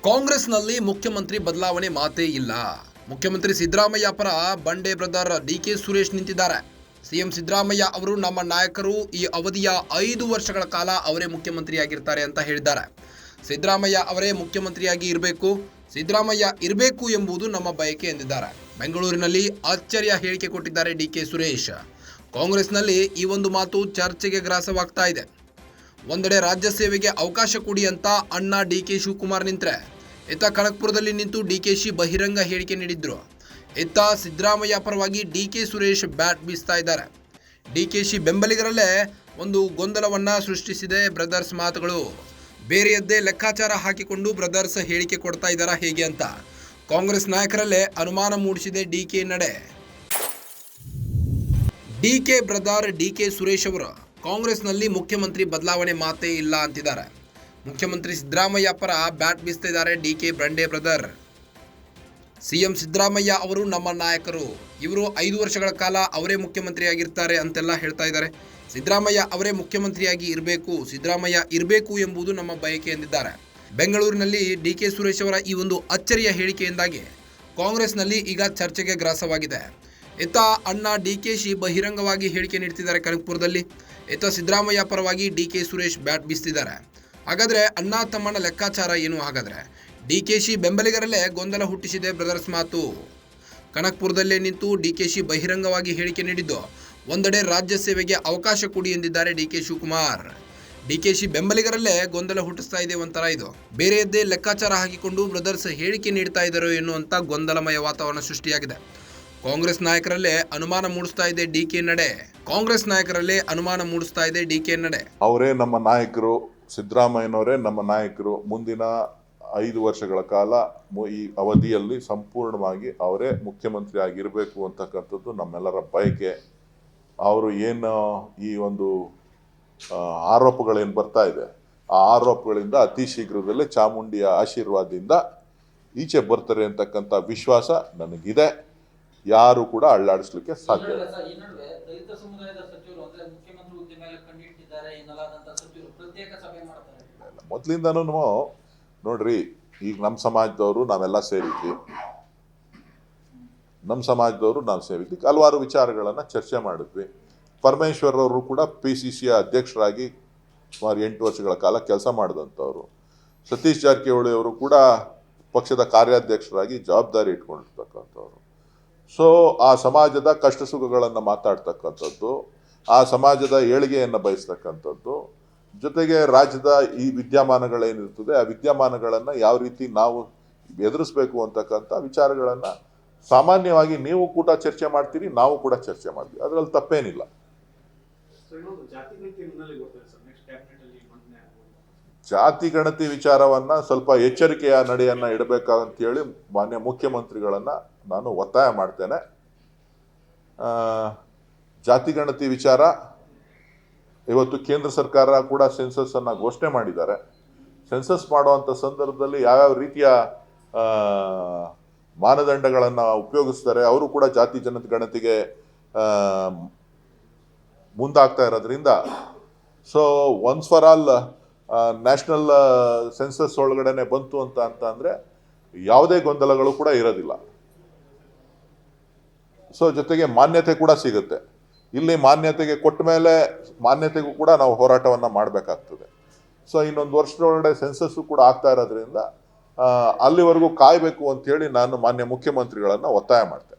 ಕಾಂಗ್ರೆಸ್ನಲ್ಲಿ ಮುಖ್ಯಮಂತ್ರಿ ಬದಲಾವಣೆ ಮಾತೇ ಇಲ್ಲ. ಮುಖ್ಯಮಂತ್ರಿ ಸಿದ್ದರಾಮಯ್ಯ ಪರ ಬಂಡೆ ಬ್ರದರ್ ಡಿಕೆ ಸುರೇಶ್ ನಿಂತಿದ್ದಾರೆ. ಸಿಎಂ ಸಿದ್ದರಾಮಯ್ಯ ಅವರು ನಮ್ಮ ನಾಯಕರು, ಈ ಅವಧಿಯ 5 ವರ್ಷಗಳ ಕಾಲ ಅವರೇ ಮುಖ್ಯಮಂತ್ರಿಯಾಗಿರ್ತಾರೆ ಅಂತ ಹೇಳಿದ್ದಾರೆ. ಸಿದ್ದರಾಮಯ್ಯ ಅವರೇ ಮುಖ್ಯಮಂತ್ರಿಯಾಗಿ ಇರಬೇಕು, ಸಿದ್ದರಾಮಯ್ಯ ಇರಬೇಕು ಎಂಬುದು ನಮ್ಮ ಬಯಕೆ ಎಂದಿದ್ದಾರೆ. ಬೆಂಗಳೂರಿನಲ್ಲಿ ಆಶ್ಚರ್ಯ ಹೇಳಿಕೆ ಕೊಟ್ಟಿದ್ದಾರೆ ಡಿಕೆ ಸುರೇಶ್. ಕಾಂಗ್ರೆಸ್ನಲ್ಲಿ ಈ ಒಂದು ಮಾತು ಚರ್ಚೆಗೆ ಗ್ರಾಸವಾಗ್ತಾ ಇದೆ. ಒಂದೆಡೆ ರಾಜ್ಯ ಸೇವೆಗೆ ಅವಕಾಶ ಕೊಡಿ ಅಂತ ಅಣ್ಣ ಡಿಕೆ ಶಿವಕುಮಾರ್ ನಿಂತರೆ, ಇತ್ತ ಕನಕಪುರದಲ್ಲಿ ನಿಂತು ಡಿಕೆಶಿ ಬಹಿರಂಗ ಹೇಳಿಕೆ ನೀಡಿದ್ರು. ಇತ್ತ ಸಿದ್ದರಾಮಯ್ಯ ಪರವಾಗಿ ಡಿಕೆ ಸುರೇಶ್ ಬ್ಯಾಟ್ ಬೀಸ್ತಾ ಇದ್ದಾರೆ. ಡಿಕೆಶಿ ಬೆಂಬಲಿಗರಲ್ಲೇ ಒಂದು ಗೊಂದಲವನ್ನ ಸೃಷ್ಟಿಸಿದೆ ಬ್ರದರ್ಸ್ ಮಾತುಗಳು. ಬೇರೆಯದ್ದೇ ಲೆಕ್ಕಾಚಾರ ಹಾಕಿಕೊಂಡು ಬ್ರದರ್ಸ್ ಹೇಳಿಕೆ ಕೊಡ್ತಾ ಇದ್ದಾರಾ ಹೇಗೆ ಅಂತ ಕಾಂಗ್ರೆಸ್ ನಾಯಕರಲ್ಲೇ ಅನುಮಾನ ಮೂಡಿಸಿದೆ ಡಿಕೆ ನಡೆ. ಡಿಕೆ ಬ್ರದರ್ ಡಿಕೆ ಸುರೇಶ್ ಅವರು ಕಾಂಗ್ರೆಸ್ನಲ್ಲಿ ಮುಖ್ಯಮಂತ್ರಿ ಬದಲಾವಣೆ ಮಾತೇ ಇಲ್ಲ ಅಂತಿದ್ದಾರೆ. ಮುಖ್ಯಮಂತ್ರಿ ಸಿದ್ದರಾಮಯ್ಯ ಪರ ಬ್ಯಾಟ್ ಬೀಸ್ತಾ ಇದ್ದಾರೆ ಡಿಕೆ ಬಂಡೆ ಬ್ರದರ್. ಸಿಎಂ ಸಿದ್ದರಾಮಯ್ಯ ಅವರು ನಮ್ಮ ನಾಯಕರು, ಇವರು 5 ವರ್ಷಗಳ ಕಾಲ ಅವರೇ ಮುಖ್ಯಮಂತ್ರಿಯಾಗಿರ್ತಾರೆ ಅಂತೆಲ್ಲ ಹೇಳ್ತಾ ಇದ್ದಾರೆ. ಸಿದ್ದರಾಮಯ್ಯ ಅವರೇ ಮುಖ್ಯಮಂತ್ರಿಯಾಗಿ ಇರಬೇಕು, ಸಿದ್ದರಾಮಯ್ಯ ಇರಬೇಕು ಎಂಬುದು ನಮ್ಮ ಬಯಕೆ ಎಂದಿದ್ದಾರೆ. ಬೆಂಗಳೂರಿನಲ್ಲಿ ಡಿಕೆ ಸುರೇಶ್ ಅವರ ಈ ಒಂದು ಅಚ್ಚರಿಯ ಹೇಳಿಕೆಯಿಂದಾಗಿ ಕಾಂಗ್ರೆಸ್ನಲ್ಲಿ ಈಗ ಚರ್ಚೆಗೆ ಗ್ರಾಸವಾಗಿದೆ. ಇತ್ತ ಅಣ್ಣ ಡಿಕೆಶಿ ಬಹಿರಂಗವಾಗಿ ಹೇಳಿಕೆ ನೀಡ್ತಿದ್ದಾರೆ ಕನಕಪುರದಲ್ಲಿ. ಇತ್ತ ಸಿದ್ದರಾಮಯ್ಯ ಪರವಾಗಿ ಡಿಕೆ ಸುರೇಶ್ ಬ್ಯಾಟ್ ಬೀಸ್ತಿದ್ದಾರೆ. ಹಾಗಾದರೆ ಅಣ್ಣ ತಮ್ಮನ ಲೆಕ್ಕಾಚಾರ ಏನು? ಹಾಗಾದರೆ ಡಿಕೆಶಿ ಬೆಂಬಲಿಗರಲ್ಲೇ ಗೊಂದಲ ಹುಟ್ಟಿಸಿದೆ ಬ್ರದರ್ಸ್ ಮಾತು. ಕನಕಪುರದಲ್ಲೇ ನಿಂತು ಡಿಕೆಶಿ ಬಹಿರಂಗವಾಗಿ ಹೇಳಿಕೆ ನೀಡಿದ್ದು, ಒಂದೆಡೆ ರಾಜ್ಯ ಸೇವೆಗೆ ಅವಕಾಶ ಕೊಡಿ ಎಂದಿದ್ದಾರೆ ಡಿಕೆ ಶಿವಕುಮಾರ್. ಡಿಕೆಶಿ ಬೆಂಬಲಿಗರಲ್ಲೇ ಗೊಂದಲ ಹುಟ್ಟಿಸ್ತಾ ಇದೆ ಒಂಥರ ಇದು. ಬೇರೆಯದ್ದೇ ಲೆಕ್ಕಾಚಾರ ಹಾಕಿಕೊಂಡು ಬ್ರದರ್ಸ್ ಹೇಳಿಕೆ ನೀಡ್ತಾ ಇದ್ದಾರೋ ಎನ್ನುವಂಥ ಗೊಂದಲಮಯ ವಾತಾವರಣ ಸೃಷ್ಟಿಯಾಗಿದೆ. ಕಾಂಗ್ರೆಸ್ ನಾಯಕರಲ್ಲೇ ಅನುಮಾನ ಮೂಡಿಸ್ತಾ ಇದೆ ಡಿಕೆ ನಡೆ. ಅವರೇ ನಮ್ಮ ನಾಯಕರು, ಸಿದ್ದರಾಮಯ್ಯನವರೇ ನಮ್ಮ ನಾಯಕರು. ಮುಂದಿನ 5 ವರ್ಷಗಳ ಕಾಲ ಈ ಅವಧಿಯಲ್ಲಿ ಸಂಪೂರ್ಣವಾಗಿ ಅವರೇ ಮುಖ್ಯಮಂತ್ರಿ ಆಗಿರಬೇಕು ಅಂತಕ್ಕಂಥದ್ದು ನಮ್ಮೆಲ್ಲರ ಬಯಕೆ. ಅವರು ಏನು ಈ ಒಂದು ಆರೋಪಗಳೇನು ಬರ್ತಾ ಇದೆ, ಆ ಆರೋಪಗಳಿಂದ ಅತಿ ಶೀಘ್ರದಲ್ಲೇ ಚಾಮುಂಡಿಯ ಆಶೀರ್ವಾದದಿಂದ ಈಚೆ ಬರ್ತಾರೆ ಅಂತಕ್ಕಂಥ ವಿಶ್ವಾಸ ನನಗಿದೆ. ಯಾರು ಕೂಡ ಅಳ್ಳಾಡಿಸ್ಲಿಕ್ಕೆ ಸಾಧ್ಯ ಇಲ್ಲ. ಮೊದಲಿಂದನೂ ನೋಡ್ರಿ, ಈಗ ನಮ್ಮ ಸಮಾಜದವರು ನಾವೆಲ್ಲ ಸೇರಿದ್ವಿ. ಹಲವಾರು ವಿಚಾರಗಳನ್ನ ಚರ್ಚೆ ಮಾಡಿದ್ವಿ. ಪರಮೇಶ್ವರ್ ಅವರು ಕೂಡ PCC ಅಧ್ಯಕ್ಷರಾಗಿ ಸುಮಾರು 8 ವರ್ಷಗಳ ಕಾಲ ಕೆಲಸ ಮಾಡಿದಂಥವ್ರು. ಸತೀಶ್ ಜಾರಕಿಹೊಳಿ ಅವರು ಕೂಡ ಪಕ್ಷದ ಕಾರ್ಯಾಧ್ಯಕ್ಷರಾಗಿ ಜವಾಬ್ದಾರಿ ಇಟ್ಕೊಂಡಿರ್ತಕ್ಕಂಥವ್ರು. ಸೊ ಆ ಸಮಾಜದ ಕಷ್ಟ ಸುಖಗಳನ್ನು ಮಾತಾಡ್ತಕ್ಕಂಥದ್ದು, ಆ ಸಮಾಜದ ಏಳಿಗೆಯನ್ನು ಬಯಸ್ತಕ್ಕಂಥದ್ದು, ಜೊತೆಗೆ ರಾಜ್ಯದ ಈ ವಿದ್ಯಮಾನಗಳೇನಿರ್ತದೆ ಆ ವಿದ್ಯಮಾನಗಳನ್ನು ಯಾವ ರೀತಿ ನಾವು ಎದುರಿಸ್ಬೇಕು ಅಂತಕ್ಕಂಥ ವಿಚಾರಗಳನ್ನು ಸಾಮಾನ್ಯವಾಗಿ ನೀವು ಕೂಡ ಚರ್ಚೆ ಮಾಡ್ತೀರಿ, ನಾವು ಕೂಡ ಚರ್ಚೆ ಮಾಡ್ತೀವಿ. ಅದರಲ್ಲಿ ತಪ್ಪೇನಿಲ್ಲ. ಜಾತಿ ಗಣತಿ ವಿಚಾರವನ್ನ ಸ್ವಲ್ಪ ಎಚ್ಚರಿಕೆಯ ನಡೆಯನ್ನ ಇಡಬೇಕಂತೇಳಿ ಮಾನ್ಯ ಮುಖ್ಯಮಂತ್ರಿಗಳನ್ನ ನಾನು ಒತ್ತಾಯ ಮಾಡ್ತೇನೆ. ಜಾತಿ ಗಣತಿ ವಿಚಾರ ಇವತ್ತು ಕೇಂದ್ರ ಸರ್ಕಾರ ಕೂಡ ಸೆನ್ಸಸ್ ಅನ್ನ ಘೋಷಣೆ ಮಾಡಿದ್ದಾರೆ. ಸೆನ್ಸಸ್ ಮಾಡುವಂತ ಸಂದರ್ಭದಲ್ಲಿ ಯಾವ್ಯಾವ ರೀತಿಯ ಮಾನದಂಡಗಳನ್ನ ಉಪಯೋಗಿಸ್ತಾರೆ, ಅವರು ಕೂಡ ಜಾತಿ ಗಣತಿಗೆ ಮುಂದಾಗ್ತಾ ಇರೋದ್ರಿಂದ so once for all national census ಒಳಗಡೆನೆ ಬಂತು ಅಂತ ಅಂದ್ರೆ ಯಾವುದೇ ಗೊಂದಲಗಳು ಕೂಡ ಇರೋದಿಲ್ಲ. ಸೊ ಜೊತೆಗೆ ಮಾನ್ಯತೆ ಕೂಡ ಸಿಗುತ್ತೆ. ಇಲ್ಲಿ ಮಾನ್ಯತೆಗೆ ಕೊಟ್ಟ ಮೇಲೆ ಮಾನ್ಯತೆಗೂ ಕೂಡ ನಾವು ಹೋರಾಟವನ್ನ ಮಾಡಬೇಕಾಗ್ತದೆ. ಸೊ ಇನ್ನೊಂದು ವರ್ಷದೊಳಗಡೆ ಸೆನ್ಸಸ್ ಕೂಡ ಆಗ್ತಾ ಇರೋದ್ರಿಂದ ಅಲ್ಲಿವರೆಗೂ ಕಾಯಬೇಕು ಅಂತ ಹೇಳಿ ನಾನು ಮಾನ್ಯ ಮುಖ್ಯಮಂತ್ರಿಗಳನ್ನ ಒತ್ತಾಯ ಮಾಡ್ತೇನೆ.